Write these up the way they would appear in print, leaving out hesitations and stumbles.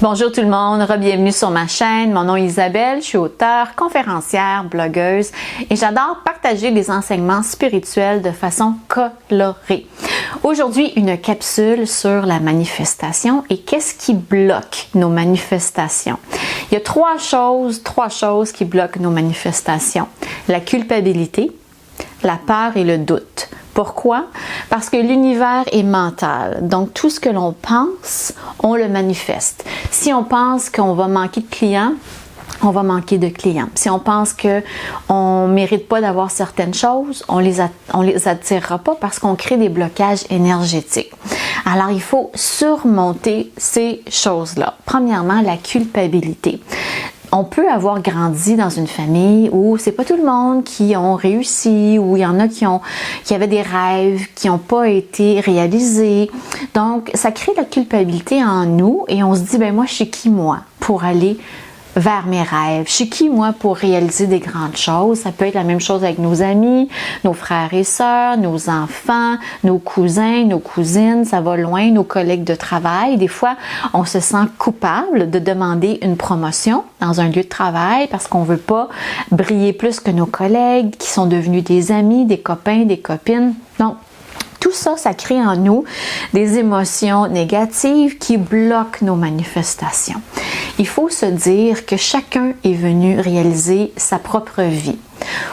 Bonjour tout le monde, bienvenue sur ma chaîne. Mon nom est Isabelle, je suis auteure, conférencière, blogueuse et j'adore partager des enseignements spirituels de façon colorée. Aujourd'hui, une capsule sur la manifestation et qu'est-ce qui bloque nos manifestations. Il y a trois choses qui bloquent nos manifestations. La culpabilité, la peur et le doute. Pourquoi? Parce que l'univers est mental. Donc, tout ce que l'on pense, on le manifeste. Si on pense qu'on va manquer de clients, on va manquer de clients. Si on pense qu'on ne mérite pas d'avoir certaines choses, on les attirera pas parce qu'on crée des blocages énergétiques. Alors, il faut surmonter ces choses-là. Premièrement, la culpabilité. On peut avoir grandi dans une famille où c'est pas tout le monde qui ont réussi, où il y en a qui avaient des rêves qui n'ont pas été réalisés. Donc, ça crée la culpabilité en nous et on se dit, ben moi, je suis qui moi pour aller vers mes rêves? Je suis qui moi pour réaliser des grandes choses? Ça peut être la même chose avec nos amis, nos frères et sœurs, nos enfants, nos cousins, nos cousines, ça va loin, nos collègues de travail. Des fois, on se sent coupable de demander une promotion dans un lieu de travail parce qu'on veut pas briller plus que nos collègues qui sont devenus des amis, des copains, des copines. Donc, tout ça, ça crée en nous des émotions négatives qui bloquent nos manifestations. Il faut se dire que chacun est venu réaliser sa propre vie.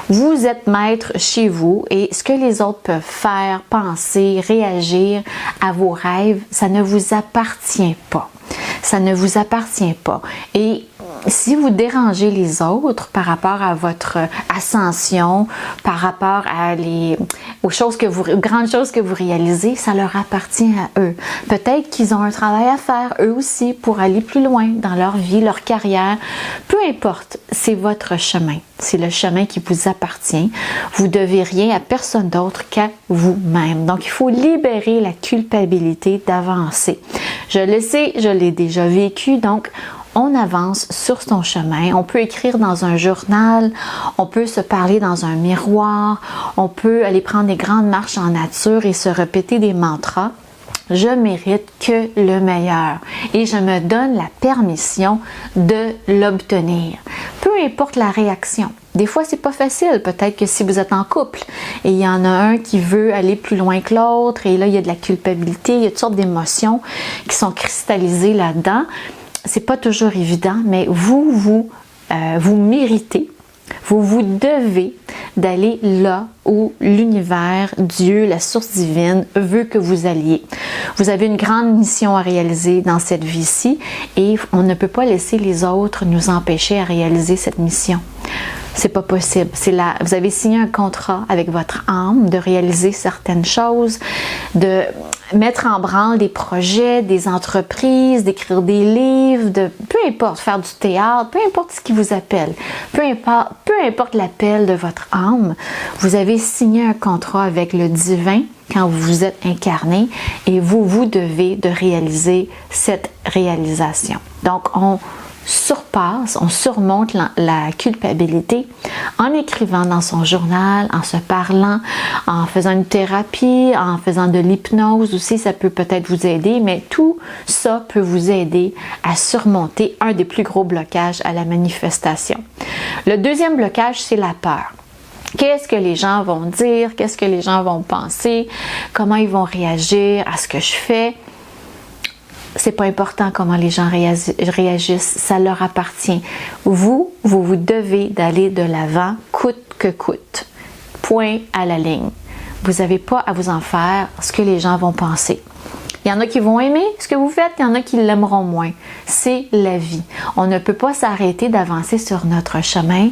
Vous êtes maître chez vous et ce que les autres peuvent faire, penser, réagir à vos rêves, ça ne vous appartient pas. Ça ne vous appartient pas. Et si vous dérangez les autres par rapport à votre ascension, par rapport aux grandes choses que vous réalisez, ça leur appartient à eux. Peut-être qu'ils ont un travail à faire, eux aussi, pour aller plus loin dans leur vie, leur carrière. Peu importe, c'est votre chemin. C'est le chemin qui vous appartient. Vous ne devez rien à personne d'autre qu'à vous-même. Donc, il faut libérer la culpabilité d'avancer. Je le sais, je l'ai déjà vécu, donc on avance sur son chemin. On peut écrire dans un journal, on peut se parler dans un miroir, on peut aller prendre des grandes marches en nature et se répéter des mantras. Je mérite que le meilleur et je me donne la permission de l'obtenir. Peu importe la réaction. Des fois, c'est pas facile. Peut-être que si vous êtes en couple et il y en a un qui veut aller plus loin que l'autre et là, il y a de la culpabilité, il y a toutes sortes d'émotions qui sont cristallisées là-dedans. C'est pas toujours évident, mais vous méritez, vous devez d'aller là où l'univers, Dieu, la source divine veut que vous alliez. Vous avez une grande mission à réaliser dans cette vie-ci et on ne peut pas laisser les autres nous empêcher à réaliser cette mission. C'est pas possible. Vous avez signé un contrat avec votre âme de réaliser certaines choses, de mettre en branle des projets, des entreprises, d'écrire des livres, peu importe, faire du théâtre, peu importe ce qui vous appelle, peu importe l'appel de votre âme, vous avez signé un contrat avec le divin quand vous vous êtes incarné et vous devez de réaliser cette réalisation. Donc, on surmonte la culpabilité en écrivant dans son journal, en se parlant, en faisant une thérapie, en faisant de l'hypnose aussi, ça peut peut-être vous aider, mais tout ça peut vous aider à surmonter un des plus gros blocages à la manifestation. Le deuxième blocage, c'est la peur. Qu'est-ce que les gens vont dire? Qu'est-ce que les gens vont penser? Comment ils vont réagir à ce que je fais? C'est pas important comment les gens réagissent, ça leur appartient. Vous devez d'aller de l'avant, coûte que coûte. Point à la ligne. Vous n'avez pas à vous en faire ce que les gens vont penser. Il y en a qui vont aimer ce que vous faites, il y en a qui l'aimeront moins. C'est la vie. On ne peut pas s'arrêter d'avancer sur notre chemin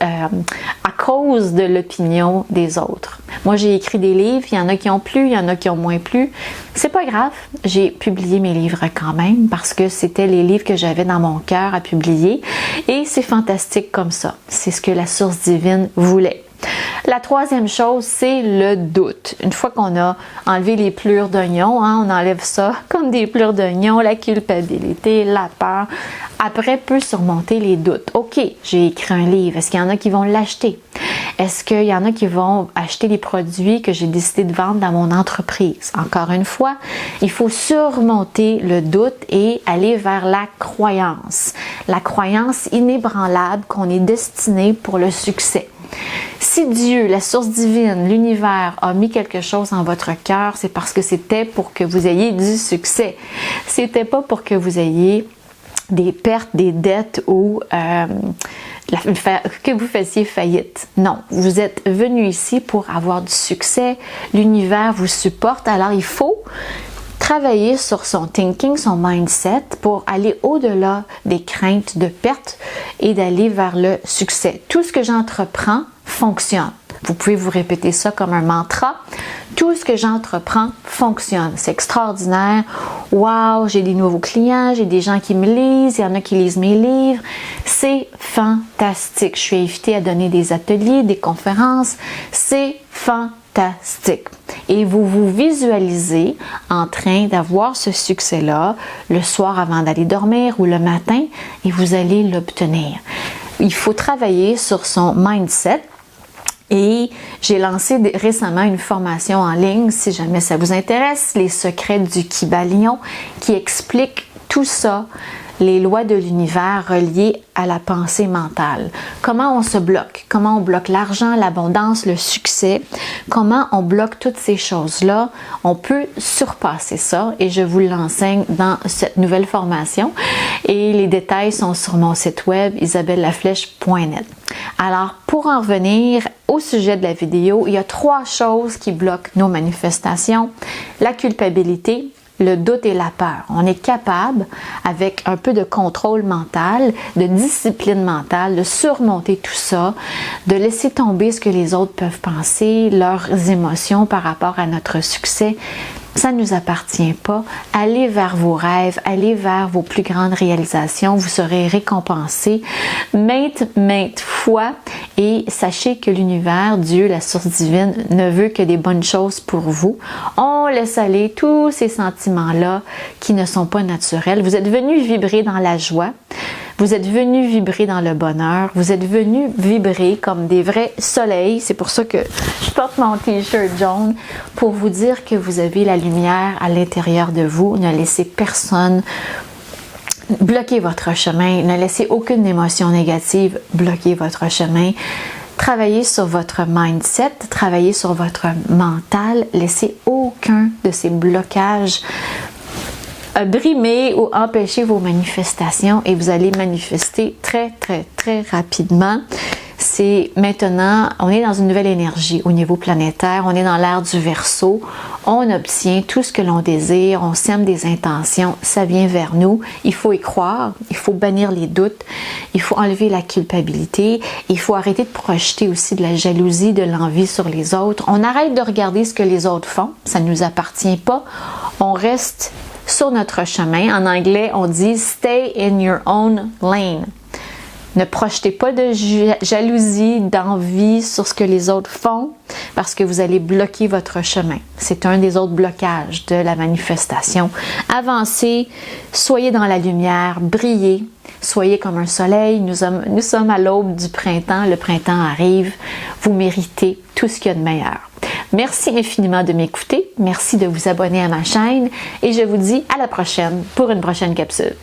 à cause de l'opinion des autres. Moi, j'ai écrit des livres, il y en a qui ont plu, il y en a qui ont moins plu. C'est pas grave, j'ai publié mes livres quand même parce que c'était les livres que j'avais dans mon cœur à publier et c'est fantastique comme ça. C'est ce que la source divine voulait. La troisième chose, c'est le doute. Une fois qu'on a enlevé les plures d'oignon, on enlève ça comme des plures d'oignon, la culpabilité, la peur. Après peut surmonter les doutes. OK, j'ai écrit un livre. Est-ce qu'il y en a qui vont l'acheter? Est-ce qu'il y en a qui vont acheter les produits que j'ai décidé de vendre dans mon entreprise? Encore une fois, il faut surmonter le doute et aller vers la croyance. La croyance inébranlable qu'on est destiné pour le succès. Si Dieu, la source divine, l'univers a mis quelque chose en votre cœur, c'est parce que c'était pour que vous ayez du succès. C'était pas pour que vous ayez des pertes, des dettes ou que vous fassiez faillite. Non, vous êtes venu ici pour avoir du succès. L'univers vous supporte, alors il faut travailler sur son thinking, son mindset pour aller au-delà des craintes de perte et d'aller vers le succès. Tout ce que j'entreprends fonctionne. Vous pouvez vous répéter ça comme un mantra. Tout ce que j'entreprends fonctionne. C'est extraordinaire. Wow, j'ai des nouveaux clients, j'ai des gens qui me lisent, il y en a qui lisent mes livres. C'est fantastique. Je suis invitée à donner des ateliers, des conférences. C'est fantastique. Et vous vous visualisez en train d'avoir ce succès-là le soir avant d'aller dormir ou le matin et vous allez l'obtenir. Il faut travailler sur son mindset. Et j'ai lancé récemment une formation en ligne, si jamais ça vous intéresse, les secrets du Kybalion, qui explique tout ça, les lois de l'univers reliées à la pensée mentale. Comment on se bloque, comment on bloque l'argent, l'abondance, le succès, comment on bloque toutes ces choses-là. On peut surpasser ça et je vous l'enseigne dans cette nouvelle formation. Et les détails sont sur mon site web isabellelaflèche.net. Alors, pour en revenir au sujet de la vidéo, il y a 3 choses qui bloquent nos manifestations. La culpabilité, le doute et la peur. On est capable, avec un peu de contrôle mental, de discipline mentale, de surmonter tout ça, de laisser tomber ce que les autres peuvent penser, leurs émotions par rapport à notre succès. Ça ne nous appartient pas. Allez vers vos rêves, allez vers vos plus grandes réalisations. Vous serez récompensés maintes fois et sachez que l'univers, Dieu, la source divine, ne veut que des bonnes choses pour vous. On laisse aller tous ces sentiments-là qui ne sont pas naturels. Vous êtes venus vibrer dans la joie. Vous êtes venus vibrer dans le bonheur. Vous êtes venus vibrer comme des vrais soleils. C'est pour ça que je porte mon t-shirt jaune pour vous dire que vous avez la lumière à l'intérieur de vous. Ne laissez personne bloquer votre chemin. Ne laissez aucune émotion négative bloquer votre chemin. Travaillez sur votre mindset, travaillez sur votre mental. Laissez aucun de ces blocages brimer ou empêcher vos manifestations et vous allez manifester très rapidement. C'est maintenant, on est dans une nouvelle énergie au niveau planétaire, on est dans l'ère du Verseau, on obtient tout ce que l'on désire, on sème des intentions, ça vient vers nous, il faut y croire, il faut bannir les doutes, il faut enlever la culpabilité, il faut arrêter de projeter aussi de la jalousie, de l'envie sur les autres, on arrête de regarder ce que les autres font, ça ne nous appartient pas, on reste sur notre chemin. En anglais, on dit « stay in your own lane ». Ne projetez pas de jalousie, d'envie sur ce que les autres font parce que vous allez bloquer votre chemin. C'est un des autres blocages de la manifestation. Avancez, soyez dans la lumière, brillez, soyez comme un soleil. Nous sommes à l'aube du printemps. Le printemps arrive. Vous méritez tout ce qu'il y a de meilleur. Merci infiniment de m'écouter. Merci de vous abonner à ma chaîne et je vous dis à la prochaine pour une prochaine capsule.